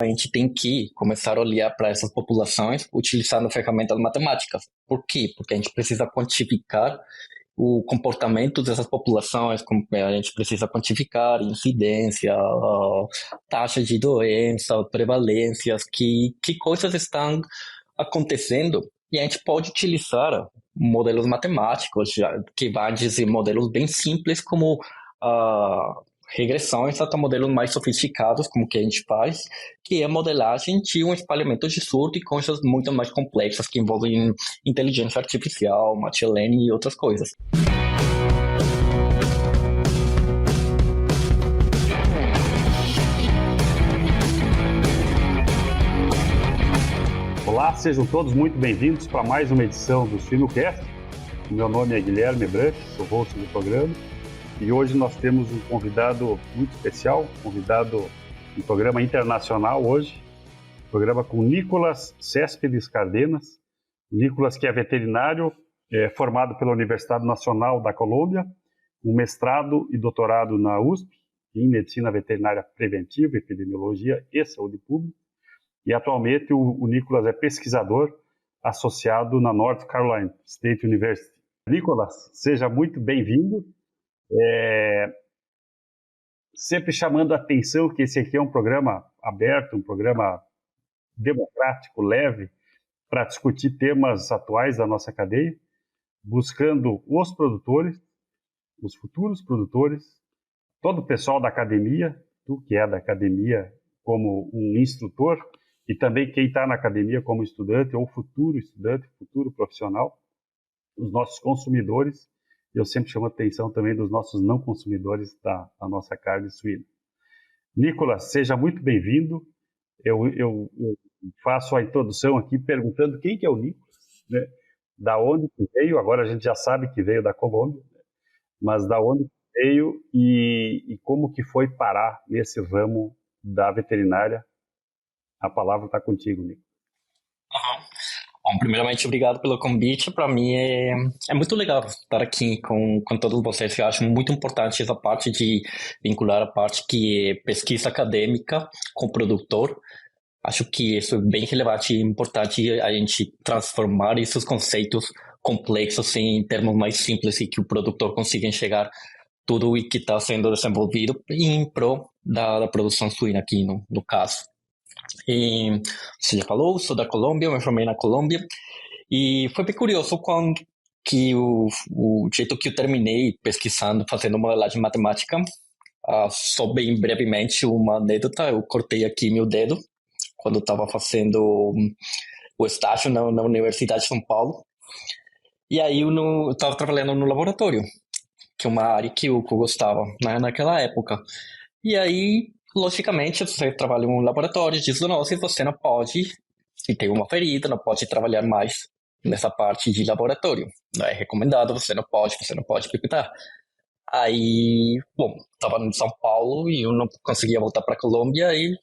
A gente tem que começar a olhar para essas populações utilizando ferramentas matemáticas. Por quê? Porque a gente precisa quantificar o comportamento dessas populações, a gente precisa quantificar incidência, taxa de doença, prevalências, que coisas estão acontecendo, e a gente pode utilizar modelos matemáticos, que vão dizer modelos bem simples, como regressões, até modelos mais sofisticados, como que a gente faz, que é modelagem de um espalhamento de surto e coisas muito mais complexas que envolvem inteligência artificial, machine learning e outras coisas. Olá, sejam todos muito bem-vindos para mais uma edição do Suinocast. Meu nome é Guilherme Branco, sou host do programa, e hoje nós temos um convidado muito especial, um programa internacional hoje, programa com Nicolas Céspedes Cardenas. O Nicolas, que é veterinário, formado pela Universidade Nacional da Colômbia, um mestrado e doutorado na USP, em Medicina Veterinária Preventiva, Epidemiologia e Saúde Pública, e atualmente o Nicolas é pesquisador associado na North Carolina State University. Nicolas, seja muito bem-vindo. Sempre chamando a atenção que esse aqui é um programa aberto, um programa democrático, leve, para discutir temas atuais da nossa cadeia, buscando os produtores, os futuros produtores, todo o pessoal da academia, tu que é da academia como um instrutor, e também quem está na academia como estudante ou futuro estudante, futuro profissional, os nossos consumidores. Eu sempre chamo a atenção também dos nossos não consumidores da nossa carne suína. Nicolas, seja muito bem-vindo. Eu faço a introdução aqui perguntando quem que é o Nicolas, né? Da onde que veio, agora a gente já sabe que veio da Colômbia, né? Mas da onde que veio e como que foi parar nesse ramo da veterinária. A palavra está contigo, Nico. Bom, primeiramente, obrigado pelo convite. Para mim é muito legal estar aqui com todos vocês. Eu acho muito importante essa parte de vincular a parte que é pesquisa acadêmica com o produtor. Acho que isso é bem relevante e importante a gente transformar esses conceitos complexos em termos mais simples e que o produtor consiga enxergar tudo o que está sendo desenvolvido em prol da produção suína aqui no caso. E você já falou, sou da Colômbia, eu me formei na Colômbia, e foi bem curioso quando que o jeito que eu terminei pesquisando, fazendo modelagem matemática. Só bem brevemente uma anedota: eu cortei aqui meu dedo quando eu estava fazendo o estágio na Universidade de São Paulo, e aí eu estava trabalhando no laboratório, que é uma área que eu gostava, né, naquela época. E aí, logicamente, você trabalha em um laboratório de zoonose, você não pode, se tem uma ferida, não pode trabalhar mais nessa parte de laboratório. Não é recomendado, você não pode pipitar. Aí, bom, estava em São Paulo e eu não conseguia voltar para a Colômbia, e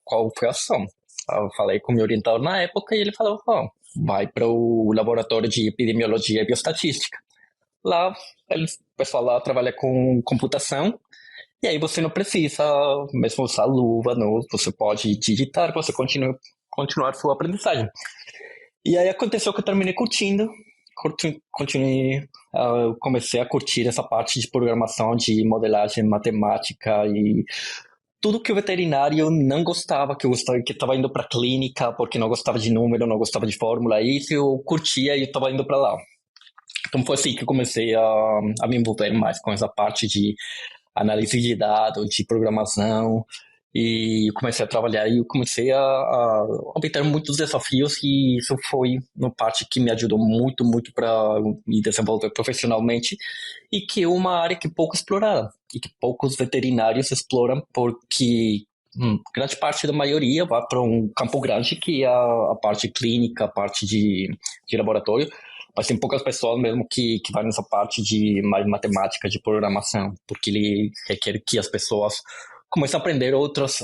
qual foi a ação? Eu falei com o meu orientador na época e ele falou: vai para o laboratório de epidemiologia e bioestatística. Lá, o pessoal lá trabalha com computação, e aí você não precisa mesmo usar luva, não, você pode digitar, você continuar sua aprendizagem. E aí aconteceu que eu terminei comecei a curtir essa parte de programação, de modelagem matemática e tudo que o veterinário não gostava, que estava indo para clínica porque não gostava de número, não gostava de fórmula, isso eu curtia e eu estava indo para lá. Então foi assim que eu comecei a me envolver mais com essa parte de análise de dados, de programação, e comecei a trabalhar e comecei a obter muitos desafios, e isso foi uma parte que me ajudou muito, muito para me desenvolver profissionalmente, e que é uma área que pouco explorada e que poucos veterinários exploram, porque grande parte da maioria vai para um campo grande, que é a parte clínica, a parte de laboratório, mas tem poucas pessoas mesmo que vai nessa parte de mais matemática, de programação, porque ele requer que as pessoas comecem a aprender outras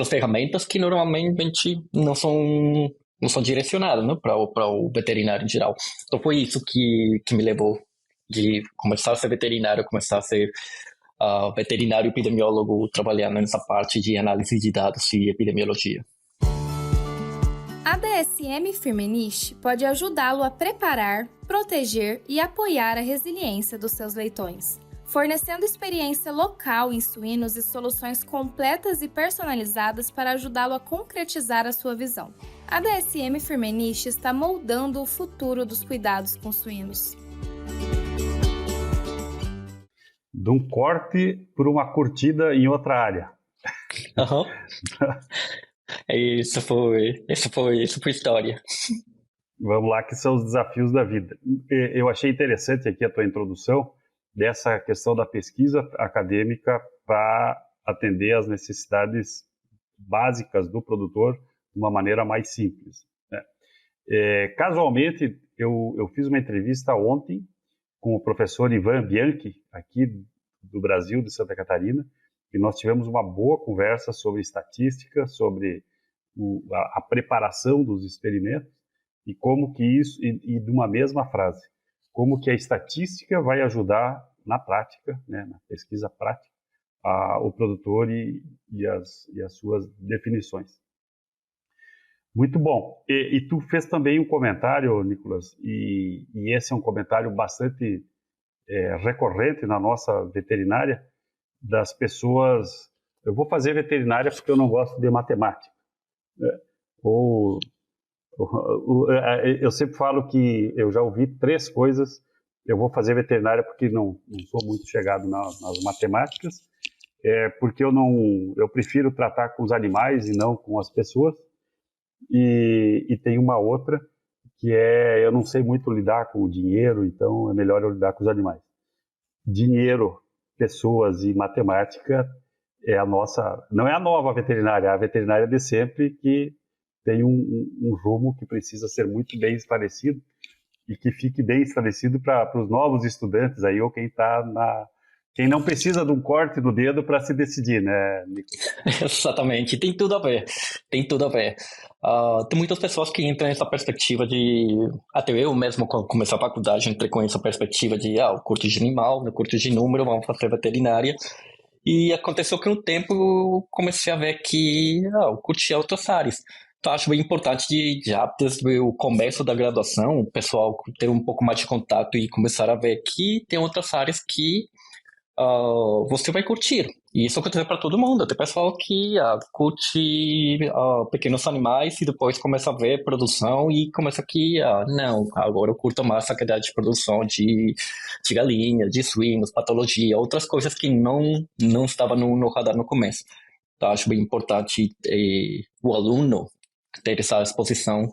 ferramentas que normalmente não são direcionadas, né, para o veterinário em geral. Então foi isso que me levou de começar a ser veterinário, começar a ser veterinário epidemiólogo trabalhando nessa parte de análise de dados e epidemiologia. A DSM Firmenich pode ajudá-lo a preparar, proteger e apoiar a resiliência dos seus leitões, fornecendo experiência local em suínos e soluções completas e personalizadas para ajudá-lo a concretizar a sua visão. A DSM Firmenich está moldando o futuro dos cuidados com suínos. De um corte por uma curtida em outra área. Uhum. Isso foi história. Vamos lá, que são os desafios da vida. Eu achei interessante aqui a tua introdução dessa questão da pesquisa acadêmica para atender às necessidades básicas do produtor de uma maneira mais simples, né? Casualmente, eu fiz uma entrevista ontem com o professor Ivan Bianchi, aqui do Brasil, de Santa Catarina, e nós tivemos uma boa conversa sobre estatística, sobre a preparação dos experimentos e como que isso, e de uma mesma frase, como que a estatística vai ajudar na prática, né, na pesquisa prática, o produtor e as suas definições. Muito bom. E tu fez também um comentário, Nicolas, e esse é um comentário bastante recorrente na nossa veterinária, das pessoas, eu vou fazer veterinária porque eu não gosto de matemática. Eu sempre falo que eu já ouvi 3 coisas, eu vou fazer veterinária porque não sou muito chegado nas matemáticas, porque eu prefiro tratar com os animais e não com as pessoas, e tem uma outra, que eu não sei muito lidar com o dinheiro, então é melhor eu lidar com os animais. Dinheiro, pessoas e matemática não é a nova veterinária, é a veterinária de sempre, que tem um rumo que precisa ser muito bem esclarecido e que fique bem esclarecido para os novos estudantes aí, ou quem não precisa de um corte no dedo para se decidir, né, Nicolas? Exatamente, tem tudo a ver. Tem muitas pessoas que entram nessa perspectiva até eu mesmo, quando comecei a faculdade, entrei com essa perspectiva de o curso de animal, o curso de número, vamos fazer veterinária. E aconteceu que no tempo eu comecei a ver que eu curtia outras áreas. Então acho bem importante já desde o começo da graduação, o pessoal ter um pouco mais de contato e começar a ver que tem outras áreas que você vai curtir. E isso acontece para todo mundo. Tem pessoal que curte pequenos animais e depois começa a ver produção e começa que, não, agora eu curto mais a quantidade de produção de galinha, de suínos, patologia, outras coisas que não estavam no radar no começo. Então, acho bem importante o aluno ter essa exposição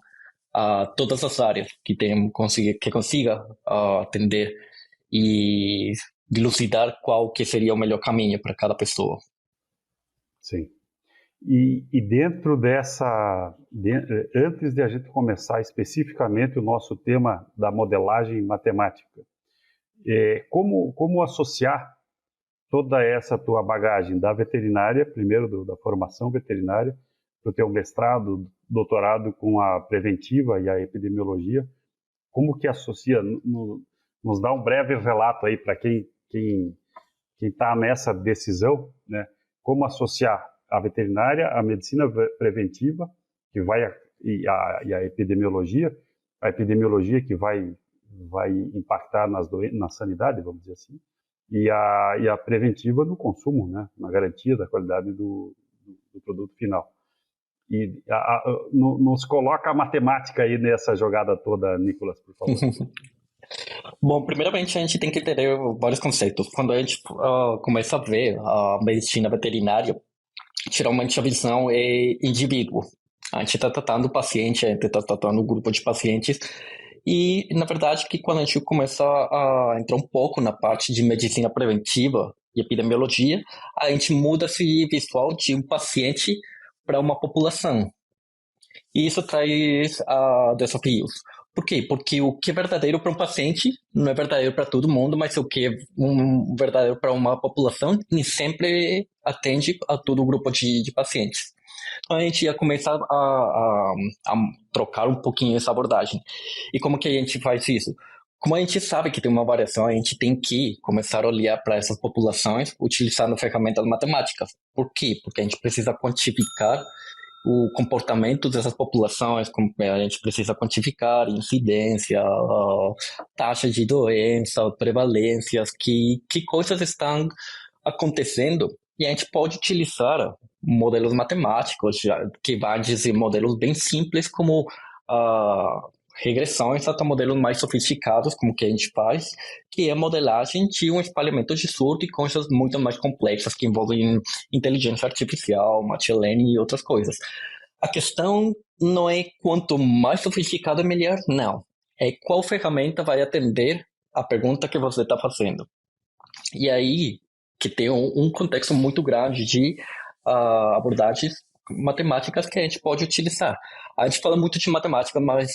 a todas as áreas que consiga atender e dilucidar qual que seria o melhor caminho para cada pessoa. Sim. E dentro antes de a gente começar especificamente o nosso tema da modelagem matemática, como associar toda essa tua bagagem da veterinária, primeiro da formação veterinária, para o teu mestrado, doutorado com a preventiva e a epidemiologia, como que associa, nos dá um breve relato aí para quem está nessa decisão, né? Como associar a veterinária, a medicina preventiva, e a epidemiologia que vai impactar na sanidade, vamos dizer assim, e a preventiva no consumo, né? Na garantia da qualidade do produto final. E nos coloca a matemática aí nessa jogada toda, Nicolas, por favor. Bom, primeiramente a gente tem que entender vários conceitos. Quando a gente começa a ver a medicina veterinária, geralmente a visão é indivíduo. A gente está tratando o paciente, a gente está tratando um grupo de pacientes. E, na verdade, que quando a gente começa a entrar um pouco na parte de medicina preventiva e epidemiologia, a gente muda esse visual de um paciente para uma população. E isso traz desafios. Por quê? Porque o que é verdadeiro para um paciente não é verdadeiro para todo mundo, mas o que é verdadeiro para uma população nem sempre atende a todo o grupo de pacientes. Então a gente ia começar a trocar um pouquinho essa abordagem. E como que a gente faz isso? como a gente sabe que tem uma variação, a gente tem que começar a olhar para essas populações utilizando ferramentas matemáticas. Por quê? Porque a gente precisa quantificar o comportamento dessas populações, a gente precisa quantificar incidência, taxa de doença, prevalências, que coisas estão acontecendo, e a gente pode utilizar modelos matemáticos, que vai dizer modelos bem simples, como regressões, até modelos mais sofisticados, como que a gente faz, que é modelagem de um espalhamento de surto e coisas muito mais complexas que envolvem inteligência artificial, machine learning e outras coisas. A questão não é quanto mais sofisticado é melhor, não. É qual ferramenta vai atender a pergunta que você está fazendo. E aí que tem um contexto muito grande de abordagens matemáticas que a gente pode utilizar. A gente fala muito de matemática, mas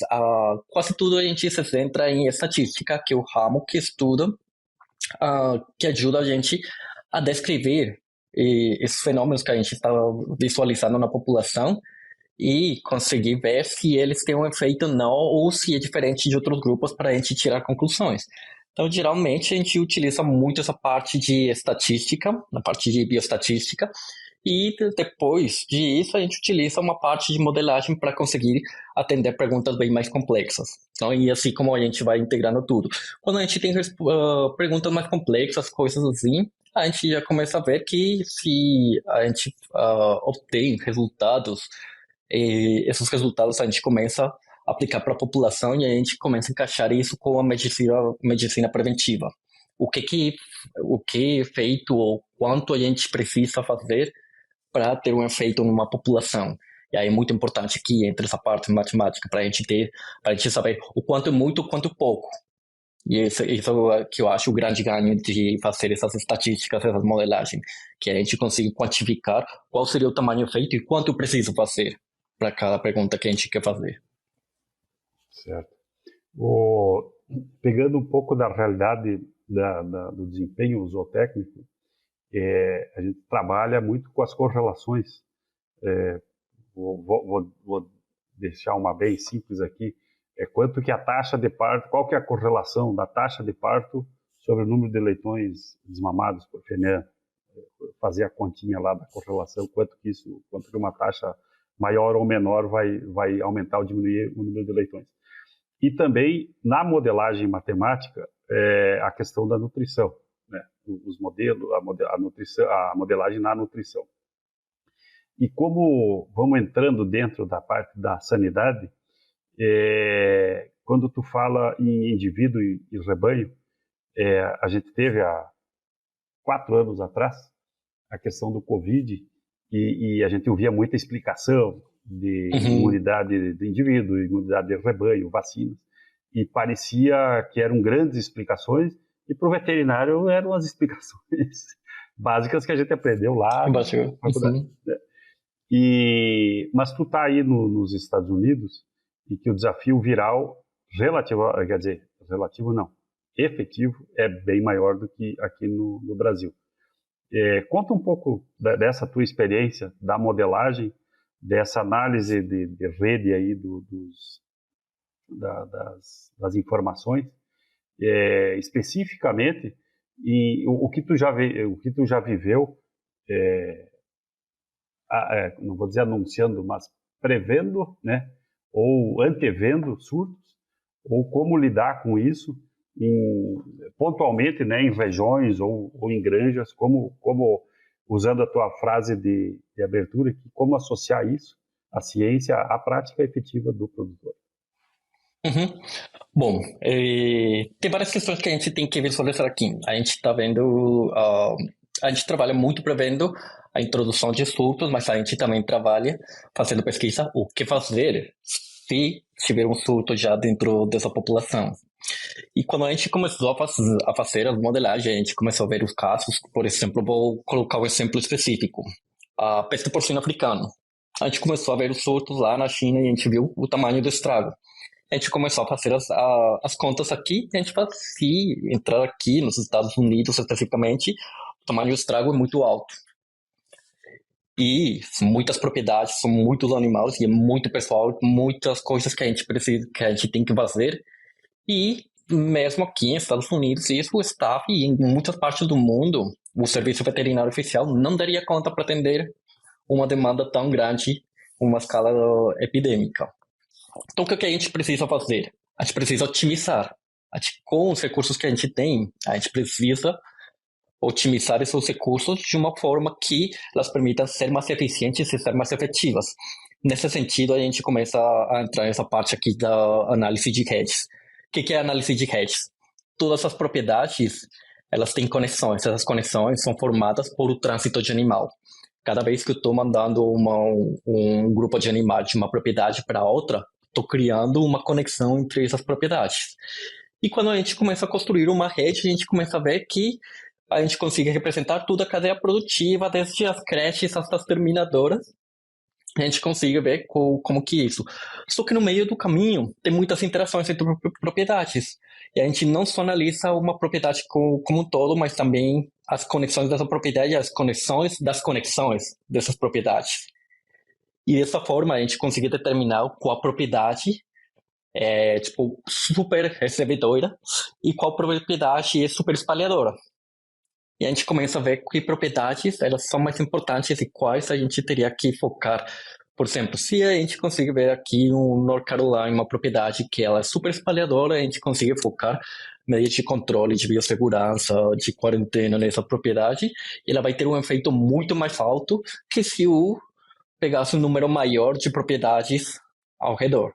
quase tudo a gente se centra em estatística, que é o ramo que estuda, que ajuda a gente a descrever esses fenômenos que a gente está visualizando na população e conseguir ver se eles têm um efeito ou não, ou se é diferente de outros grupos para a gente tirar conclusões. Então, geralmente, a gente utiliza muito essa parte de estatística, na parte de bioestatística, e depois disso a gente utiliza uma parte de modelagem para conseguir atender perguntas bem mais complexas. Então, e assim como a gente vai integrando tudo. Quando a gente tem perguntas mais complexas, coisas assim, a gente já começa a ver que se a gente obtém resultados, esses resultados a gente começa a aplicar para a população e a gente começa a encaixar isso com a medicina preventiva. O que é feito ou quanto a gente precisa fazer para ter um efeito numa população. E aí é muito importante aqui entre essa parte matemática para a gente saber o quanto é muito, o quanto pouco. E isso é que eu acho o grande ganho de fazer essas estatísticas, essas modelagens, que a gente consiga quantificar qual seria o tamanho feito e quanto eu preciso fazer para cada pergunta que a gente quer fazer. Certo. Pegando um pouco da realidade do desempenho zootécnico, a gente trabalha muito com as correlações. Vou deixar uma bem simples aqui. Quanto que a taxa de parto, qual que é a correlação da taxa de parto sobre o número de leitões desmamados por fêmea? Fazer a continha lá da correlação, quanto que uma taxa maior ou menor vai aumentar ou diminuir o número de leitões. E também, na modelagem matemática, a questão da nutrição, né? Os modelos, a modelagem na nutrição. E como vamos entrando dentro da parte da sanidade, quando tu fala em indivíduo e rebanho, a gente teve há 4 anos atrás a questão do Covid e a gente ouvia muita explicação de imunidade de indivíduo, imunidade de rebanho, vacinas, e parecia que eram grandes explicações, e para o veterinário eram as explicações básicas que a gente aprendeu lá na faculdade. Mas tu está aí nos Estados Unidos, e que o desafio viral efetivo é bem maior do que aqui no Brasil. Conta um pouco dessa tua experiência, da modelagem, dessa análise de rede aí das informações, especificamente, e o que tu já viveu, não vou dizer anunciando, mas prevendo, né, ou antevendo surtos, ou como lidar com isso pontualmente, né, em regiões ou em granjas, como usando a tua frase de abertura, como associar isso, a ciência, à prática efetiva do produtor. Bom, tem várias questões que a gente tem que visualizar aqui. A gente está vendo, a gente trabalha muito prevendo a introdução de surtos, mas a gente também trabalha fazendo pesquisa o que fazer se tiver um surto já dentro dessa população. E quando a gente começou a fazer as modelagens, a gente começou a ver os casos. Por exemplo, vou colocar um exemplo específico. A peste porcina africana. A gente começou a ver os surtos lá na China e a gente viu o tamanho do estrago. A gente começou a fazer as contas aqui e a gente fazia entrar aqui nos Estados Unidos especificamente, o tamanho do estrago é muito alto. E são muitas propriedades, são muitos animais e é muito pessoal, muitas coisas que a gente precisa, que a gente tem que fazer. E mesmo aqui em Estados Unidos, isso está, e em muitas partes do mundo, o serviço veterinário oficial não daria conta para atender uma demanda tão grande, uma escala epidêmica. Então, o que a gente precisa fazer? A gente precisa otimizar. Com os recursos que a gente tem, a gente precisa otimizar esses recursos de uma forma que elas permitam ser mais eficientes e ser mais efetivas. Nesse sentido, a gente começa a entrar nessa parte aqui da análise de redes. O que é a análise de redes? Todas as propriedades, elas têm conexões. Essas conexões são formadas por o trânsito de animal. Cada vez que eu estou mandando um grupo de animais de uma propriedade para outra, estou criando uma conexão entre essas propriedades. E quando a gente começa a construir uma rede, a gente começa a ver que a gente consegue representar toda a cadeia produtiva, desde as creches até as terminadoras. A gente consegue ver como que isso. Só que no meio do caminho tem muitas interações entre propriedades. E a gente não só analisa uma propriedade como um todo, mas também as conexões dessa propriedade e as conexões das conexões dessas propriedades. E dessa forma a gente consegue determinar qual propriedade é super recebedora e qual propriedade é super espalhadora. E a gente começa a ver que propriedades elas são mais importantes e quais a gente teria que focar. Por exemplo, se a gente conseguir ver aqui no North Carolina uma propriedade que ela é super espalhadora, a gente consegue focar medidas de controle, de biossegurança, de quarentena nessa propriedade, e ela vai ter um efeito muito mais alto que se eu pegasse um número maior de propriedades ao redor.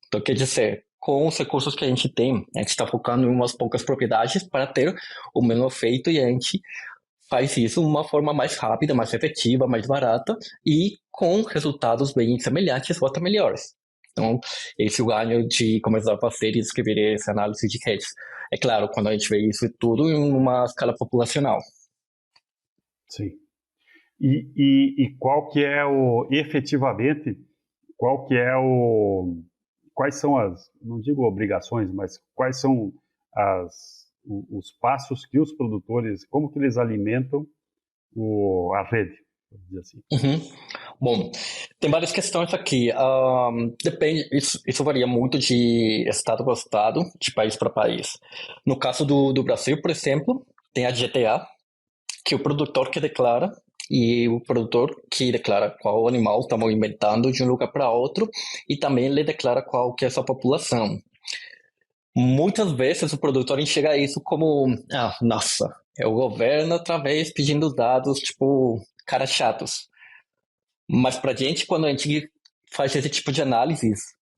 Então, quer dizer, com os recursos que a gente tem, a gente está focando em umas poucas propriedades para ter o mesmo efeito e a gente faz isso de uma forma mais rápida, mais efetiva, mais barata e com resultados bem semelhantes ou até melhores. Então, esse é o ganho de começar a fazer e escrever essa análise de redes. É claro, quando a gente vê isso tudo em uma escala populacional. Sim. E qual que é efetivamente, quais são não digo obrigações, mas quais são os passos que os produtores, como que eles alimentam a rede, vamos dizer assim. Bom, tem várias questões aqui. Depende, isso varia muito de estado para estado, de país para país. No caso do Brasil, por exemplo, tem a GTA, que é o produtor que declara e o produtor que declara qual animal está movimentando de um lugar para outro e também ele declara qual que é a sua população. Muitas vezes o produtor enxerga isso como, nossa, é o governo outra vez pedindo dados, caras chatos. Mas pra gente, quando a gente faz esse tipo de análise,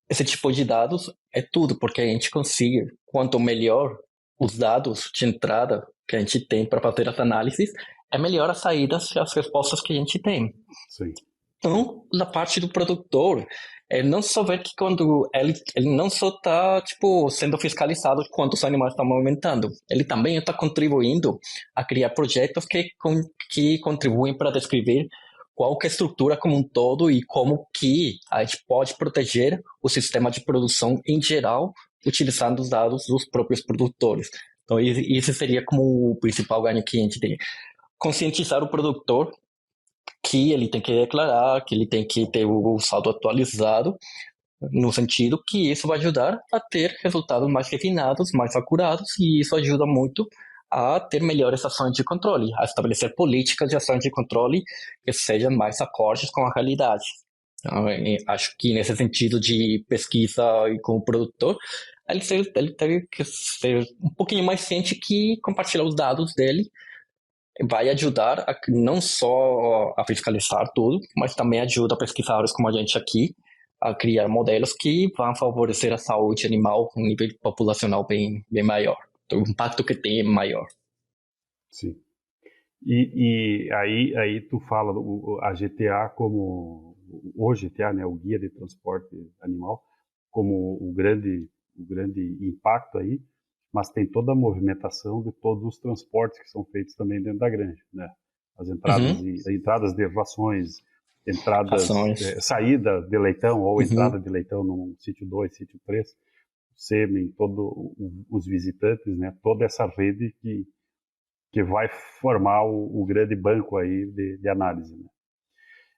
esse tipo de dados é tudo, porque a gente consegue, quanto melhor os dados de entrada que a gente tem para fazer as análises, é melhor as saídas e as respostas que a gente tem. Sim. Então, na parte do produtor, ele não só vê que quando ele não só está sendo fiscalizado quantos animais estão movimentando, ele também está contribuindo a criar projetos que contribuem para descrever qual que é a estrutura como um todo e como que a gente pode proteger o sistema de produção em geral, utilizando os dados dos próprios produtores. Então, esse seria como o principal ganho que a gente tem. Conscientizar o produtor que ele tem que declarar, que ele tem que ter o saldo atualizado, no sentido que isso vai ajudar a ter resultados mais refinados, mais acurados, e isso ajuda muito a ter melhores ações de controle, a estabelecer políticas de ações de controle que sejam mais acordes com a realidade. Então, acho que nesse sentido de pesquisa e com o produtor, ele tem que ser um pouquinho mais ciente que compartilhar os dados dele vai ajudar a, não só a fiscalizar tudo, mas também ajuda pesquisadores como a gente aqui a criar modelos que vão favorecer a saúde animal em nível populacional bem maior. Então, o impacto que tem é maior. Sim. E aí tu fala a GTA como o GTA, né, o Guia de Transporte Animal, como o grande impacto aí, mas tem toda a movimentação de todos os transportes que são feitos também dentro da granja, né? As entradas de rações, saída de leitão ou entrada de leitão num sítio 2, sítio 3, sêmen, todos os visitantes, né? Toda essa rede que vai formar o grande banco aí de análise, né?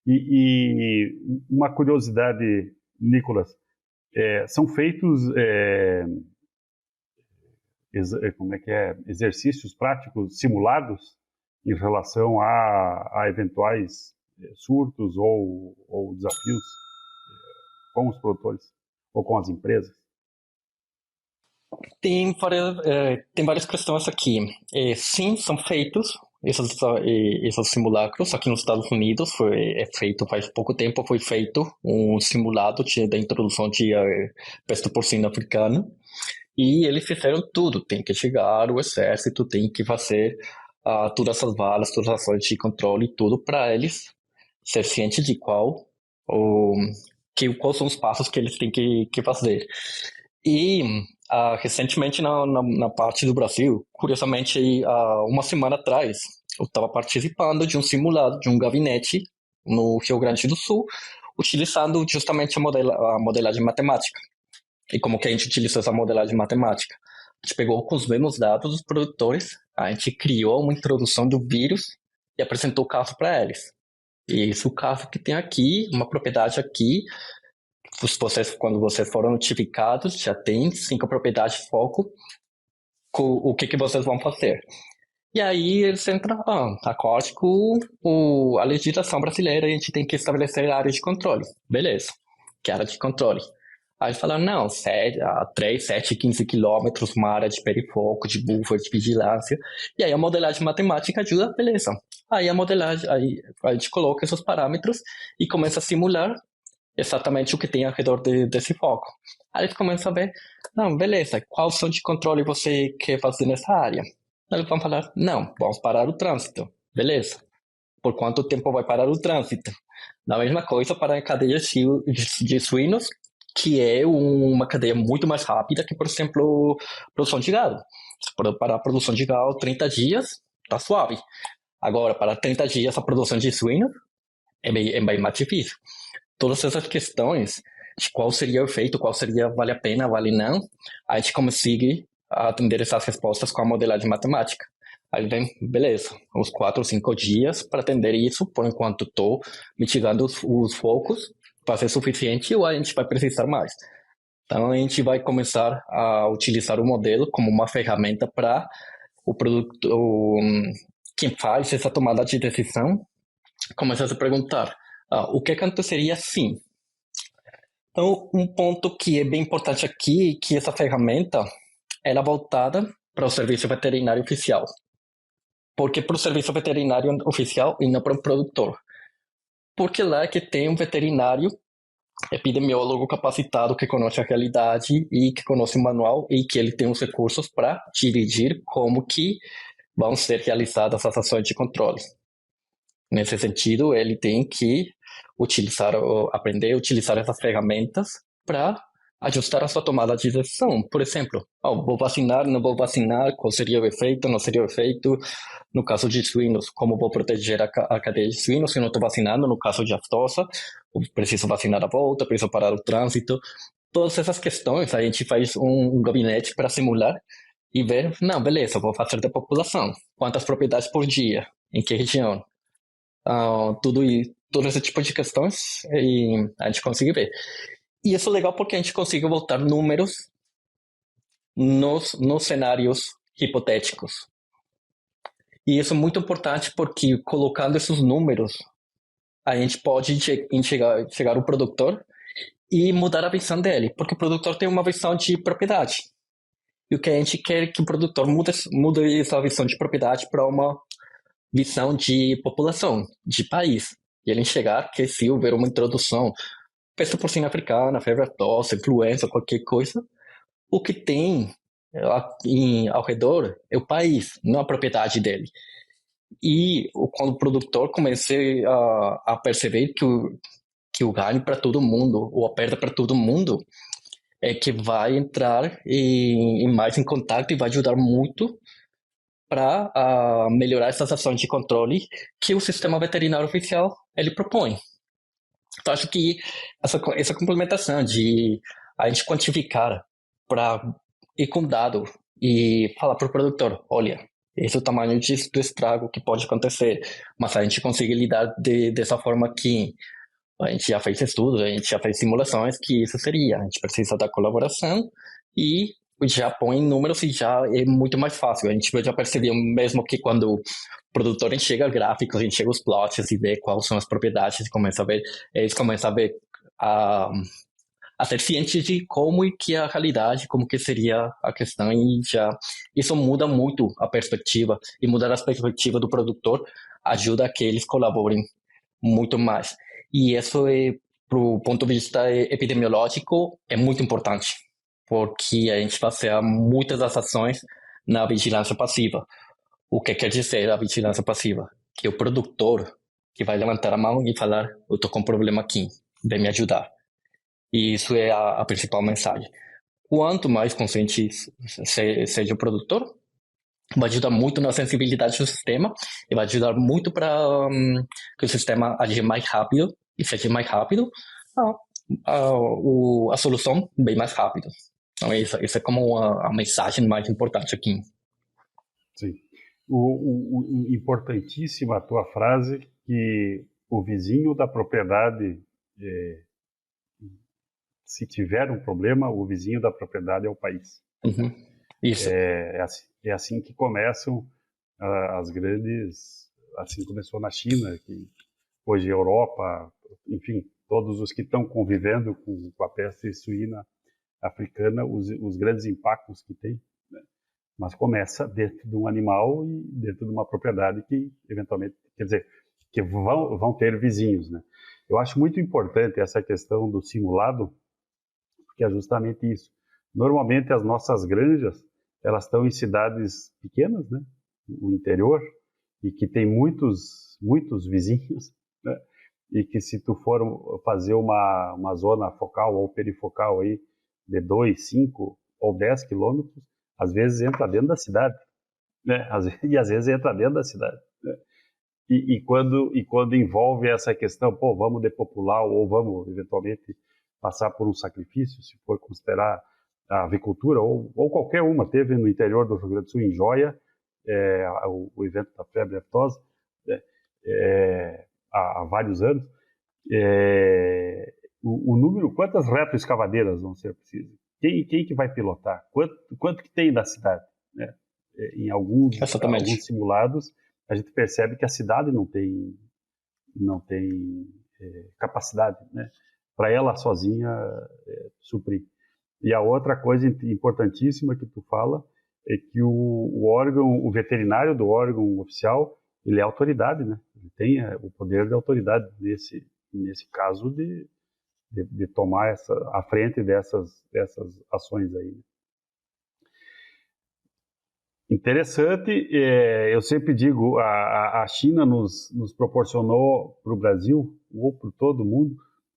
E uma curiosidade, Nicolas, são feitos como é que é, exercícios práticos simulados em relação a eventuais surtos ou desafios com os produtores ou com as empresas? Tem várias questões aqui. Sim, são feitos esses simulacros. Aqui nos Estados Unidos faz pouco tempo, foi feito um simulado da introdução de peste porcina africana. E eles fizeram tudo. Tem que chegar o exército, tem que fazer todas essas valas, todas as ações de controle, tudo para eles ser cientes de quais são os passos que eles têm que fazer. E recentemente na parte do Brasil, curiosamente, uma semana atrás, eu estava participando de um simulado de um gabinete no Rio Grande do Sul, utilizando justamente a modelagem matemática. E como que a gente utiliza essa modelagem matemática? A gente pegou com os mesmos dados dos produtores, a gente criou uma introdução do vírus e apresentou o caso para eles. E esse é o caso que tem aqui, uma propriedade aqui. Quando vocês foram notificados, já tem 5 propriedades de foco. O que vocês vão fazer? E aí eles entram, acorde com a legislação brasileira, a gente tem que estabelecer área de controle. Beleza, que área de controle? Aí falaram, não, 3, 7, 15 quilômetros, uma área de perifoco, de buffer, de vigilância. E aí a modelagem matemática ajuda, beleza. Aí aí a gente coloca esses parâmetros e começa a simular exatamente o que tem ao redor desse foco. Aí eles começam a ver, não, beleza, qual som de controle você quer fazer nessa área? Aí eles vão falar, não, vamos parar o trânsito. Beleza. Por quanto tempo vai parar o trânsito? A mesma coisa para a cadeia de suínos, que é uma cadeia muito mais rápida que, por exemplo, produção de gado. Para a produção de gado, 30 dias, tá suave. Agora, para 30 dias, a produção de suínos é bem mais difícil. Todas essas questões de qual seria o efeito, qual seria vale a pena, vale não, a gente consegue atender essas respostas com a modelagem matemática. Aí vem, beleza, uns 4 ou 5 dias para atender isso, por enquanto estou mitigando os focos, vai ser suficiente ou a gente vai precisar mais. Então a gente vai começar a utilizar o modelo como uma ferramenta para o produto, quem faz essa tomada de decisão, começa a se perguntar, o que aconteceria sim? Então, um ponto que é bem importante aqui é que essa ferramenta ela é voltada para o serviço veterinário oficial. Por que para o serviço veterinário oficial e não para o produtor? Porque lá é que tem um veterinário epidemiólogo capacitado que conhece a realidade e que conhece o manual e que ele tem os recursos para dirigir como que vão ser realizadas as ações de controle. Nesse sentido, ele tem que aprender a utilizar essas ferramentas para ajustar a sua tomada de decisão. Por exemplo, vou vacinar, não vou vacinar, qual seria o efeito, não seria o efeito. No caso de suínos, como vou proteger a cadeia de suínos se eu não estou vacinando? No caso de aftosa, preciso vacinar a volta, preciso parar o trânsito. Todas essas questões, a gente faz um gabinete para simular e ver, não, beleza, vou fazer da população. Quantas propriedades por dia? Em que região? Todo esse tipo de questões e a gente consegue ver. E isso é legal porque a gente consegue voltar números nos cenários hipotéticos. E isso é muito importante porque colocando esses números, a gente pode chegar ao produtor e mudar a visão dele, porque o produtor tem uma visão de propriedade. E o que a gente quer é que o produtor mude essa visão de propriedade para uma visão de população, de país. E ele enxergar que se houver uma introdução, peste porcina africana, febre aftosa, influenza, qualquer coisa, o que tem ao redor é o país, não a propriedade dele. E quando o produtor começa a perceber que o ganho para todo mundo, ou a perda para todo mundo, é que vai entrar mais em contato e vai ajudar muito para melhorar essas ações de controle que o sistema veterinário oficial ele propõe. Então, acho que essa complementação de a gente quantificar para ir com dado e falar para o produtor, olha, esse é o tamanho do estrago que pode acontecer, mas a gente consegue lidar dessa forma que a gente já fez estudos, a gente já fez simulações que isso seria. A gente precisa da colaboração e já põe números e já é muito mais fácil. A gente já percebeu mesmo que quando o produtor enxerga gráficos, enxerga os plots e vê quais são as propriedades e começa a ver, eles começam a ver a ser cientes de como e que é a realidade, como que seria a questão e já isso muda muito a perspectiva e mudar a perspectiva do produtor ajuda a que eles colaborem muito mais. E isso é, pro ponto de vista epidemiológico, é muito importante, porque a gente baseia muitas das ações na vigilância passiva. O que quer dizer a vigilância passiva? Que o produtor que vai levantar a mão e falar, eu estou com um problema aqui, vem me ajudar. E isso é a principal mensagem. Quanto mais consciente seja o produtor, vai ajudar muito na sensibilidade do sistema e vai ajudar muito para que o sistema agir mais rápido e seja mais rápido, a solução bem mais rápido. Então, isso é como a mensagem mais importante aqui. Sim. Importantíssima a tua frase que o vizinho da propriedade, se tiver um problema, o vizinho da propriedade é o país. Uhum. Isso. É assim que começam as grandes, assim começou na China, que hoje a Europa, enfim, todos os que estão convivendo com a peste suína africana, os grandes impactos que tem, né? Mas começa dentro de um animal e dentro de uma propriedade que eventualmente, quer dizer, que vão ter vizinhos, né? Eu acho muito importante essa questão do simulado, porque é justamente isso. Normalmente as nossas granjas, elas estão em cidades pequenas, né, no interior, e que tem muitos vizinhos, né, e que se tu for fazer uma zona focal ou perifocal aí de 2, 5 ou 10 quilômetros, às vezes entra dentro da cidade, né, e às vezes entra dentro da cidade, né, e quando envolve essa questão, pô, vamos depopular ou vamos eventualmente passar por um sacrifício, se for considerar a avicultura, ou qualquer uma, teve no interior do Rio Grande do Sul, em Joia, o evento da febre aftosa, há vários anos, o número, quantas retroescavadeiras vão ser precisas? Quem que vai pilotar? Quanto que tem da cidade? Né? Em alguns simulados, a gente percebe que a cidade não tem capacidade, né, para ela sozinha suprir. E a outra coisa importantíssima que tu fala é que o veterinário do órgão oficial, ele é autoridade, né? Ele tem o poder de autoridade nesse caso de tomar a frente dessas ações aí. Interessante, eu sempre digo, a China nos proporcionou para o Brasil, ou para todo mundo,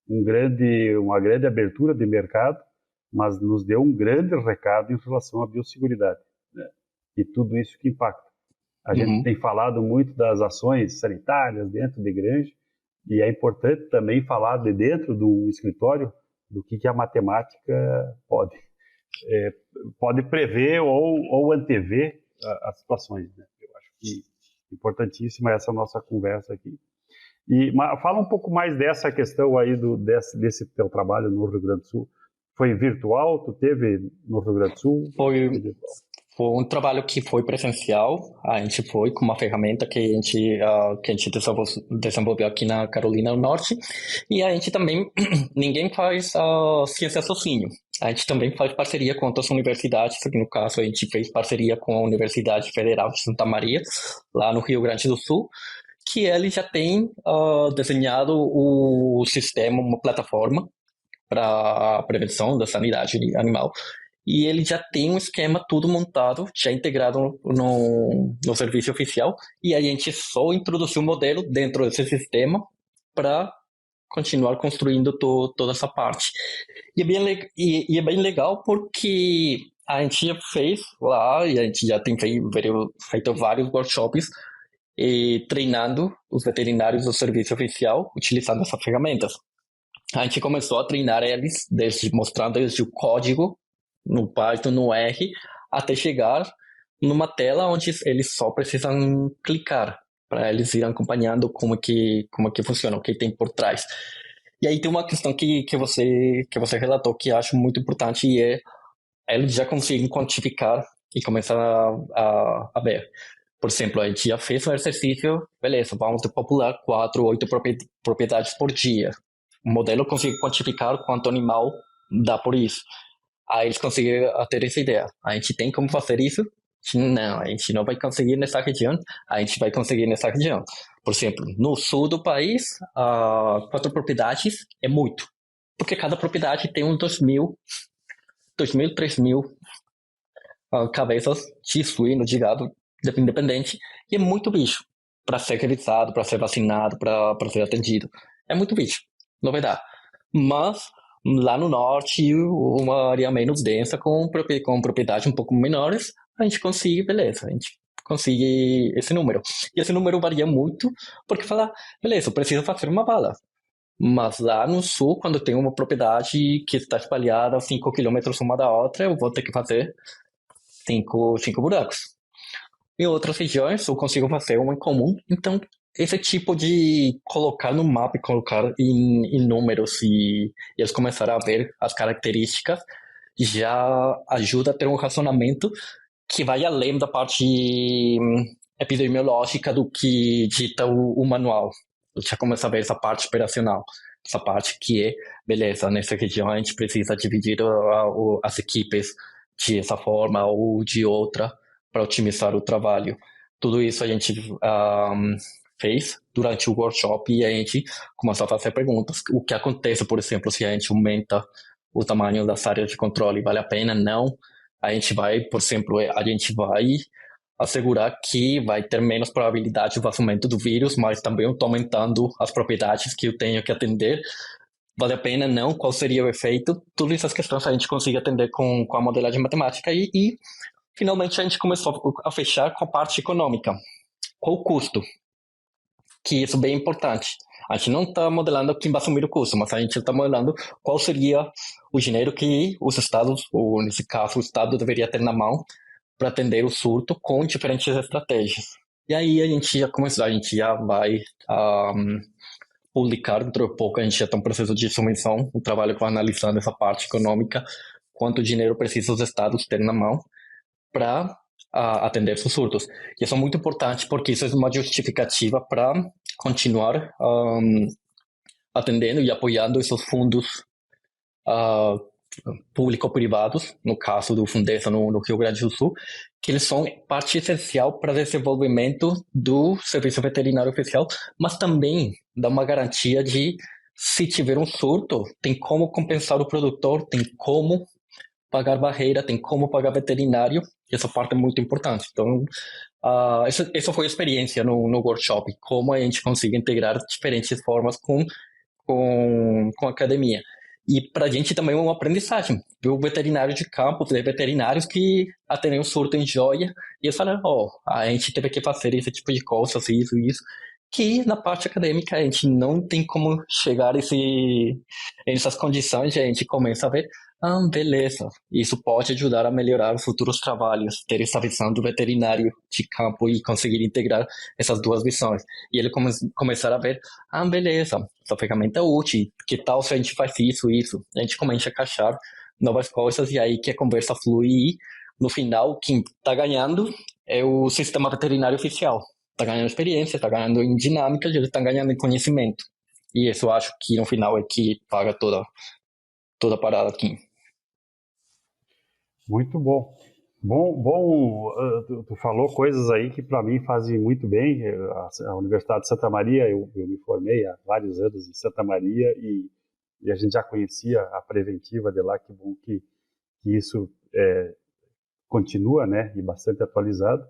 uma grande abertura de mercado, mas nos deu um grande recado em relação à biosseguridade, né? E tudo isso que impacta. A gente tem falado muito das ações sanitárias dentro de granja, e é importante também falar de dentro do escritório do que a matemática pode prever ou antever as situações, né? Eu acho que é importantíssima essa nossa conversa aqui. Mas fala um pouco mais dessa questão aí desse teu trabalho no Rio Grande do Sul. Foi virtual? Tu teve no Rio Grande do Sul? Foi um trabalho que foi presencial. A gente foi com uma ferramenta que a gente desenvolveu aqui na Carolina do Norte. E a gente também, ninguém faz ciência sozinho. A gente também faz parceria com outras universidades. Aqui no caso, a gente fez parceria com a Universidade Federal de Santa Maria, lá no Rio Grande do Sul, que ele já tem desenhado o sistema, uma plataforma para a prevenção da sanidade animal. E ele já tem um esquema tudo montado, já integrado no serviço oficial, e a gente só introduziu o modelo dentro desse sistema para continuar construindo toda essa parte. E é bem legal porque a gente já fez lá, e a gente já tem feito vários workshops treinando os veterinários do serviço oficial utilizando essas ferramentas. A gente começou a treinar eles, mostrando desde o código no Python, no R, até chegar numa tela onde eles só precisam clicar para eles irem acompanhando como que funciona, o que tem por trás. E aí tem uma questão que você relatou que acho muito importante, e é eles já conseguem quantificar e começar a ver. Por exemplo, a gente já fez um exercício, beleza, vamos popular 4, 8 propriedades por dia. O modelo consegue quantificar quanto animal dá por isso. Aí eles conseguem ter essa ideia. A gente tem como fazer isso? Não, a gente não vai conseguir nessa região, a gente vai conseguir nessa região. Por exemplo, no sul do país, 4 propriedades é muito. Porque cada propriedade tem uns 2.000, 3.000 cabeças de suíno, de gado, independente, e é muito bicho para ser revisado, para ser vacinado, para ser atendido. É muito bicho, não vai dar. Mas lá no norte, uma área menos densa, com propriedades um pouco menores, a gente consegue, beleza, a gente consegue esse número. E esse número varia muito, porque fala, beleza, eu preciso fazer uma bala. Mas lá no sul, quando tem uma propriedade que está espalhada a 5 quilômetros uma da outra, eu vou ter que fazer 5 buracos. Em outras regiões, eu consigo fazer uma em comum. Então, esse tipo de colocar no mapa e colocar em números e eles começarem a ver as características já ajuda a ter um racionamento que vai além da parte epidemiológica do que dita o manual. Já começa a ver essa parte operacional, essa parte que é, beleza, nessa região a gente precisa dividir as equipes de essa forma ou de outra para otimizar o trabalho. Tudo isso a gente fez durante o workshop e a gente começou a fazer perguntas. O que acontece, por exemplo, se a gente aumenta o tamanho das áreas de controle? Vale a pena? Não. A gente vai, por exemplo, assegurar que vai ter menos probabilidade de vazamento do vírus, mas também eu estou aumentando as propriedades que eu tenho que atender. Vale a pena? Não. Qual seria o efeito? Todas essas questões a gente consegue atender com a modelagem matemática e finalmente a gente começou a fechar com a parte econômica. Qual o custo? Que isso é bem importante. A gente não está modelando quem vai assumir o custo, mas a gente está modelando qual seria o dinheiro que os estados, ou nesse caso o estado deveria ter na mão para atender o surto com diferentes estratégias. E aí a gente já começou, a gente já vai publicar dentro de pouco, a gente já está em processo de submissão, um trabalho que vai analisando essa parte econômica, quanto dinheiro precisa os estados ter na mão para atender seus surtos. E isso é muito importante porque isso é uma justificativa para continuar atendendo e apoiando esses fundos público-privados, no caso do Fundesa no Rio Grande do Sul, que eles são parte essencial para o desenvolvimento do serviço veterinário oficial, mas também dá uma garantia de, se tiver um surto, tem como compensar o produtor, tem como pagar barreira, tem como pagar veterinário, e essa parte é muito importante. Então, essa foi a experiência no workshop, como a gente consegue integrar diferentes formas com a academia. E para a gente também é uma aprendizagem. Ver o veterinário de campo, ver veterinários que atendem um surto em joia, e eles falam, a gente teve que fazer esse tipo de coisas, isso, que na parte acadêmica a gente não tem como chegar nessas condições, e a gente começa a ver, beleza, isso pode ajudar a melhorar os futuros trabalhos, ter essa visão do veterinário de campo e conseguir integrar essas duas visões. E ele começar a ver, beleza, essa ferramenta é útil, que tal se a gente faz isso? A gente começa a encaixar novas coisas e aí que a conversa flui e no final quem está ganhando é o sistema veterinário oficial. Está ganhando experiência, está ganhando em dinâmica, ele está ganhando em conhecimento. E isso eu acho que no final é que paga toda a parada aqui. Muito bom. Tu falou coisas aí que para mim fazem muito bem. A Universidade de Santa Maria, eu me formei há vários anos em Santa Maria e a gente já conhecia a preventiva de lá. Que bom que isso continua, né, e bastante atualizado.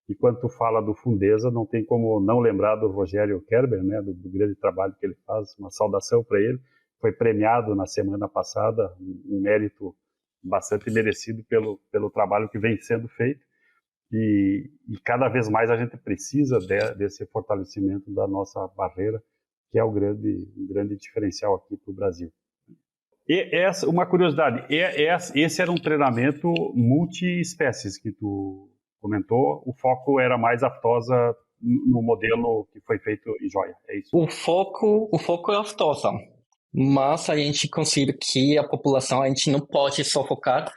E quando tu fala do Fundesa, não tem como não lembrar do Rogério Kerber, né, do grande trabalho que ele faz. Uma saudação para ele. Foi premiado na semana passada, um mérito bastante merecido pelo trabalho que vem sendo feito e cada vez mais a gente precisa desse fortalecimento da nossa barreira, que é um grande diferencial aqui para o Brasil. E uma curiosidade, esse era um treinamento multi-espécies que tu comentou, o foco era mais aftosa no modelo que foi feito em joia, é isso? O foco é aftosa. Mas a gente considera que a população, a gente não pode só focar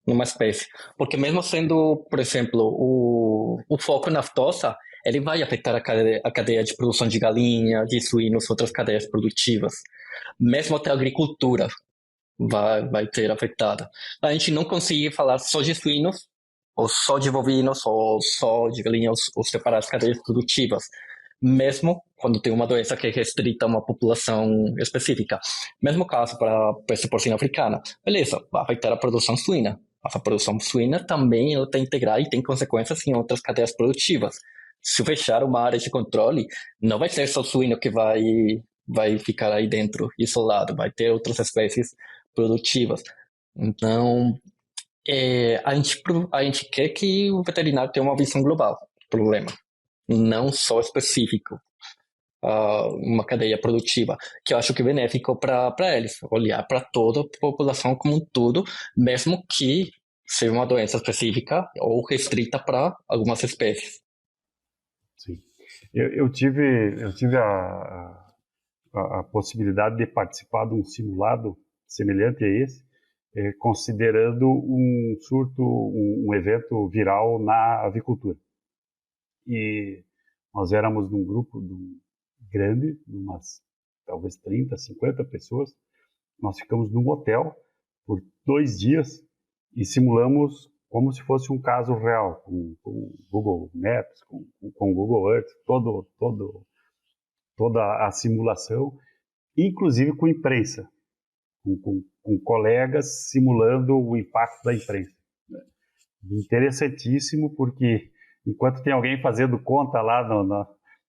numa espécie. Porque mesmo sendo, por exemplo, o foco na aftosa, ele vai afetar a cadeia de produção de galinha, de suínos, outras cadeias produtivas. Mesmo até a agricultura vai ter afetada. A gente não consegue falar só de suínos, ou só de bovinos, ou só de galinhas, ou separar as cadeias produtivas. Mesmo quando tem uma doença que é restrita a uma população específica. Mesmo caso para a peste porcina africana. Beleza, vai afetar a produção suína. Mas a produção suína também está integrada e tem consequências em outras cadeias produtivas. Se fechar uma área de controle, não vai ser só o suíno que vai ficar aí dentro, isolado. Vai ter outras espécies produtivas. Então, a gente quer que o veterinário tenha uma visão global do problema, não só específico, uma cadeia produtiva, que eu acho que é benéfico para eles, olhar para toda a população como um todo, mesmo que seja uma doença específica ou restrita para algumas espécies. Sim. Eu tive a possibilidade de participar de um simulado semelhante a esse, considerando um surto, um evento viral na avicultura. E nós éramos num grupo grande, de umas talvez 30, 50 pessoas. Nós ficamos num hotel por 2 dias e simulamos como se fosse um caso real, com Google Maps, com Google Earth, toda a simulação, inclusive com imprensa, com colegas simulando o impacto da imprensa. Interessantíssimo, porque enquanto tem alguém fazendo conta lá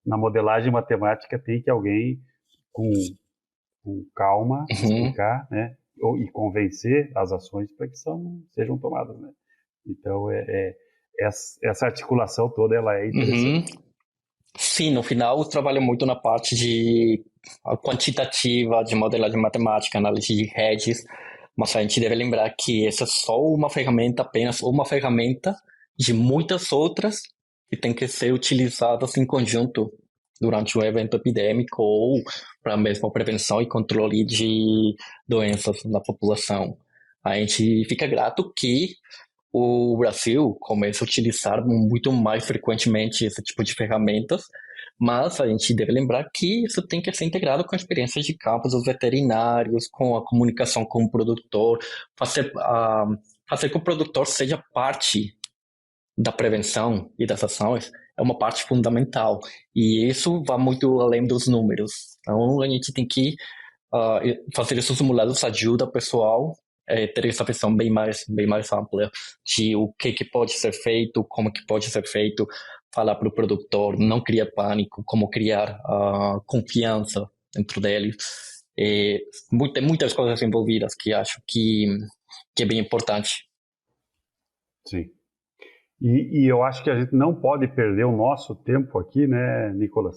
na modelagem matemática, tem que alguém com calma explicar, né, e convencer as ações para que sejam tomadas, né? Então, essa articulação toda ela é interessante. Uhum. Sim, no final trabalha muito na parte de quantitativa, de modelagem matemática, análise de redes, mas a gente deve lembrar que essa é só uma ferramenta, apenas uma ferramenta de muitas outras que tem que ser utilizadas em conjunto durante um evento epidêmico ou para mesmo a prevenção e controle de doenças na população. A gente fica grato que o Brasil começa a utilizar muito mais frequentemente esse tipo de ferramentas, mas a gente deve lembrar que isso tem que ser integrado com a experiência de campo dos veterinários, com a comunicação com o produtor, fazer que o produtor seja parte da prevenção e das ações é uma parte fundamental. E isso vai muito além dos números. Então, a gente tem que fazer esses simulados ajuda o pessoal ter essa visão bem mais ampla de o que pode ser feito, como que pode ser feito, falar para o produtor, não criar pânico, como criar confiança dentro dele. Tem muitas coisas envolvidas que acho que é bem importante. Sim. E eu acho que a gente não pode perder o nosso tempo aqui, né, Nicolas?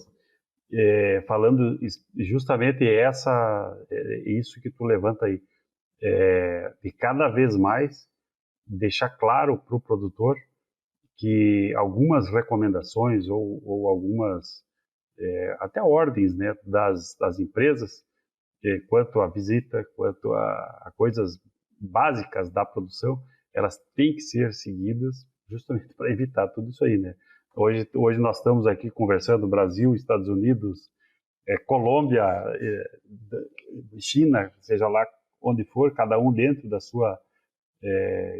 Falando justamente isso que tu levanta aí. E cada vez mais deixar claro para o produtor que algumas recomendações ou algumas até ordens, né, das empresas quanto à visita, quanto a coisas básicas da produção, elas têm que ser seguidas justamente para evitar tudo isso aí, né? Hoje nós estamos aqui conversando Brasil, Estados Unidos, Colômbia, China, seja lá onde for, cada um dentro da sua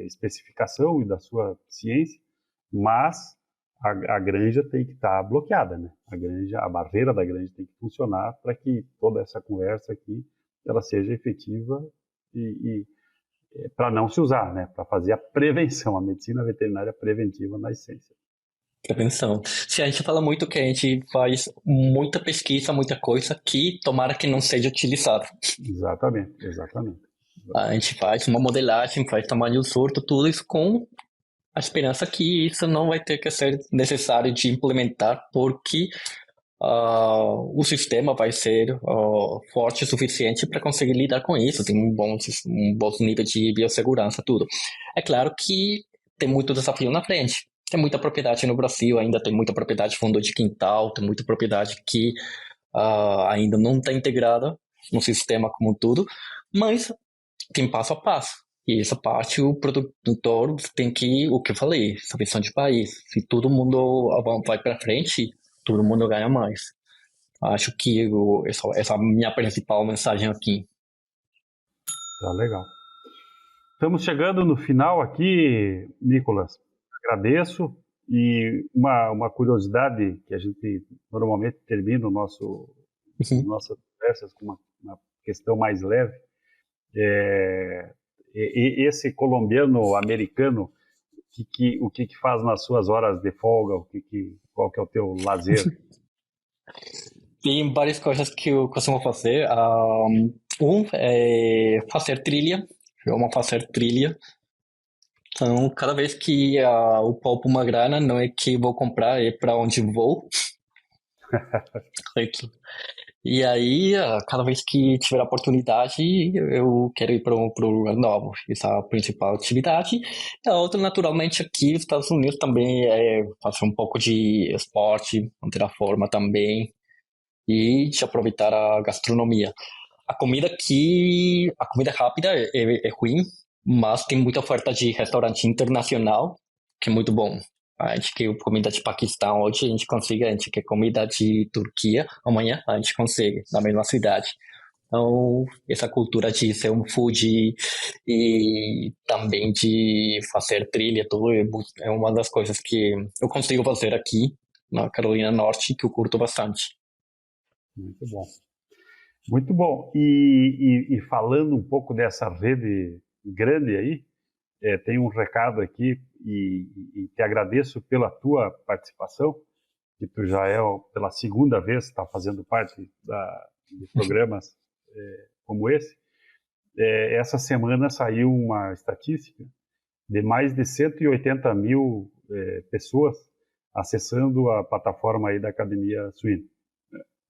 especificação e da sua ciência, mas a granja tem que estar bloqueada, né? A barreira da granja tem que funcionar para que toda essa conversa aqui ela seja efetiva e para não se usar, né? Para fazer a prevenção, a medicina veterinária preventiva na essência. Prevenção. Se a gente fala muito que a gente faz muita pesquisa, muita coisa que tomara que não seja utilizado. Exatamente. A gente faz uma modelagem, faz tamanho do surto, tudo isso com a esperança que isso não vai ter que ser necessário de implementar, porque o sistema vai ser forte o suficiente para conseguir lidar com isso, tem um bom nível de biossegurança, tudo. É claro que tem muito desafio na frente. Tem muita propriedade no Brasil, ainda tem muita propriedade fundo de quintal, tem muita propriedade que ainda não está integrada no sistema como um todo, mas tem passo a passo. E essa parte o produtor tem que, o que eu falei, essa visão de país. Se todo mundo vai para frente, todo mundo ganha mais. Acho que essa é a minha principal mensagem aqui. Tá legal. Estamos chegando no final aqui, Nicolas. Agradeço. E uma curiosidade que a gente normalmente termina nossas conversas com uma questão mais leve. Esse colombiano-americano, o que faz nas suas horas de folga? Qual que é o teu lazer? Tem várias coisas que eu costumo fazer. É fazer trilha. Eu amo fazer trilha. Então, cada vez que eu poupo uma grana, não é que vou comprar, é para onde vou. E aí, cada vez que tiver a oportunidade, eu quero ir para um lugar novo. Essa é a principal atividade. E a outra, naturalmente, aqui nos Estados Unidos também é fazer um pouco de esporte, manter a forma também. E de aproveitar a gastronomia. A comida aqui, a comida rápida é ruim, mas tem muita oferta de restaurante internacional, que é muito bom. A gente quer comida de Paquistão, hoje a gente quer comida de Turquia, amanhã a gente consegue, na mesma cidade. Então, essa cultura de ser um food e também de fazer trilha, tudo é uma das coisas que eu consigo fazer aqui na Carolina Norte, que eu curto bastante. Muito bom. Muito bom. E falando um pouco dessa rede grande aí, tem um recado aqui e te agradeço pela tua participação, que tu já pela segunda vez está fazendo parte de programas como esse. Essa semana saiu uma estatística de mais de 180 mil pessoas acessando a plataforma aí da Academia Suína.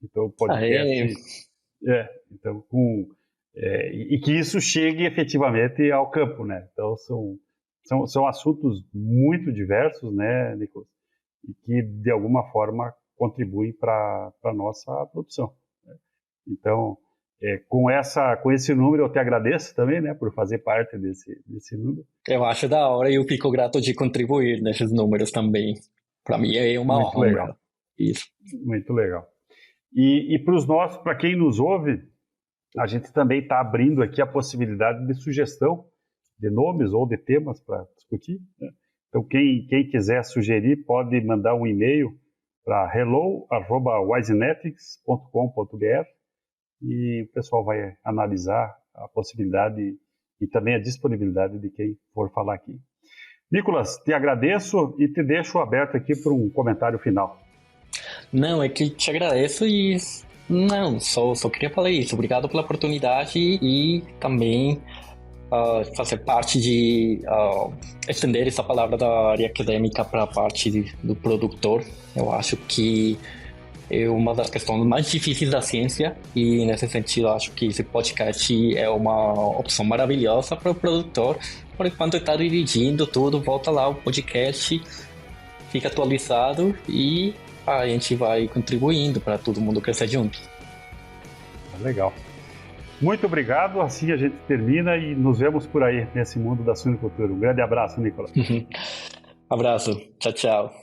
Então, o podcast... então, e que isso chegue efetivamente ao campo, né? Então, são assuntos muito diversos, né, Nicolas? E que, de alguma forma, contribuem para a nossa produção. Né? Então, com esse número, eu te agradeço também, né, por fazer parte desse número. Eu acho da hora e eu fico grato de contribuir nesses números também. Para mim é uma honra. Muito legal. Isso. Muito legal. E para quem nos ouve, a gente também está abrindo aqui a possibilidade de sugestão de nomes ou de temas para discutir. Né? Então, quem quiser sugerir pode mandar um e-mail para hello@wisenethics.com.br e o pessoal vai analisar a possibilidade e também a disponibilidade de quem for falar aqui. Nicolas, te agradeço e te deixo aberto aqui para um comentário final. Não, é que te agradeço e não, só queria falar isso. Obrigado pela oportunidade e também fazer parte de estender essa palavra da área acadêmica para a parte do produtor. Eu acho que é uma das questões mais difíceis da ciência e nesse sentido acho que esse podcast é uma opção maravilhosa para o produtor. Por enquanto está dirigindo tudo, volta lá o podcast, fica atualizado e a gente vai contribuindo para todo mundo crescer junto. Legal. Muito obrigado. Assim a gente termina e nos vemos por aí nesse mundo da suinocultura. Um grande abraço, Nicolas. Abraço. Tchau, tchau.